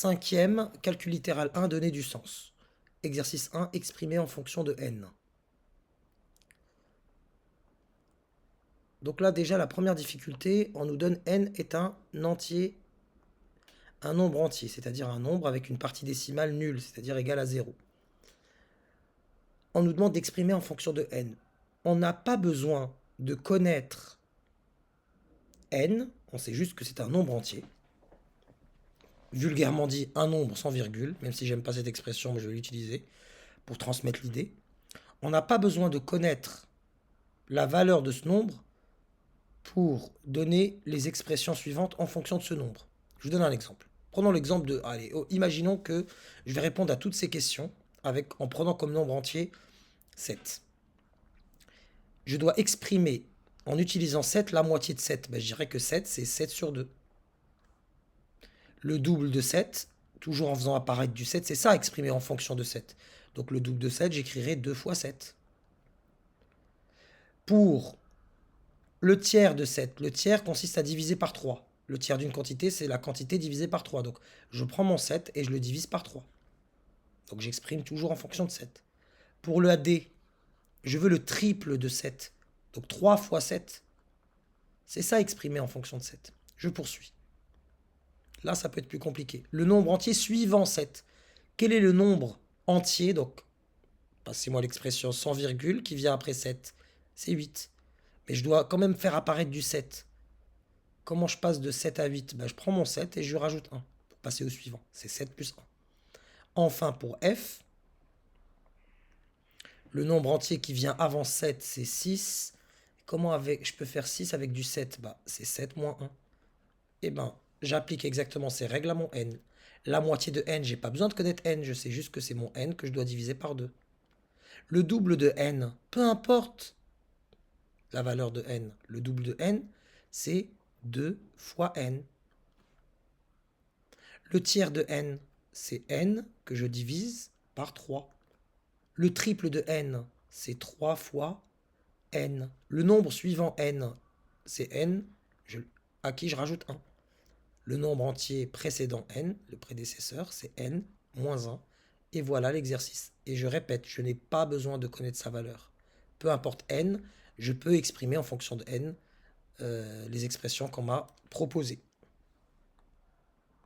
Cinquième, calcul littéral 1, donner du sens. Exercice 1, exprimé en fonction de n. Donc là, déjà, la première difficulté, on nous donne n est un entier, un nombre entier, c'est-à-dire un nombre avec une partie décimale nulle, c'est-à-dire égale à 0. On nous demande d'exprimer en fonction de n. On n'a pas besoin de connaître n, on sait juste que c'est un nombre entier. Vulgairement dit, un nombre sans virgule, même si j'aime pas cette expression, mais je vais l'utiliser pour transmettre l'idée. On n'a pas besoin de connaître la valeur de ce nombre pour donner les expressions suivantes en fonction de ce nombre. Je vous donne un exemple. Prenons l'exemple de... Allez, imaginons que je vais répondre à toutes ces questions en prenant comme nombre entier 7. Je dois exprimer en utilisant 7 la moitié de 7. Ben, je dirais que 7, c'est 7 sur 2. Le double de 7, toujours en faisant apparaître du 7, c'est ça exprimer en fonction de 7. Donc le double de 7, j'écrirai 2 fois 7. Pour le tiers de 7, le tiers consiste à diviser par 3. Le tiers d'une quantité, c'est la quantité divisée par 3. Donc je prends mon 7 et je le divise par 3. Donc j'exprime toujours en fonction de 7. Pour le AD, je veux le triple de 7. Donc 3 fois 7. C'est ça exprimer en fonction de 7. Je poursuis. Là, ça peut être plus compliqué. Le nombre entier suivant 7. Quel est le nombre entier, donc, passez-moi l'expression sans virgule, qui vient après 7? C'est 8. Mais je dois quand même faire apparaître du 7. Comment je passe de 7 à 8? Ben, je prends mon 7 et je lui rajoute 1 pour passer au suivant. C'est 7 plus 1. Enfin, pour F, le nombre entier qui vient avant 7, c'est 6. Comment je peux faire 6 avec du 7? Bah, c'est 7 moins 1. Eh ben, j'applique exactement ces règles à mon n. La moitié de n, j'ai pas besoin de connaître n, je sais juste que c'est mon n que je dois diviser par 2. Le double de n, peu importe la valeur de n, le double de n, c'est 2 fois n. Le tiers de n, c'est n que je divise par 3. Le triple de n, c'est 3 fois n. Le nombre suivant n, c'est n à qui je rajoute 1. Le nombre entier précédent n, le prédécesseur, c'est n moins 1. Et voilà l'exercice. Et je répète, je n'ai pas besoin de connaître sa valeur. Peu importe n, je peux exprimer en fonction de n les expressions qu'on m'a proposées.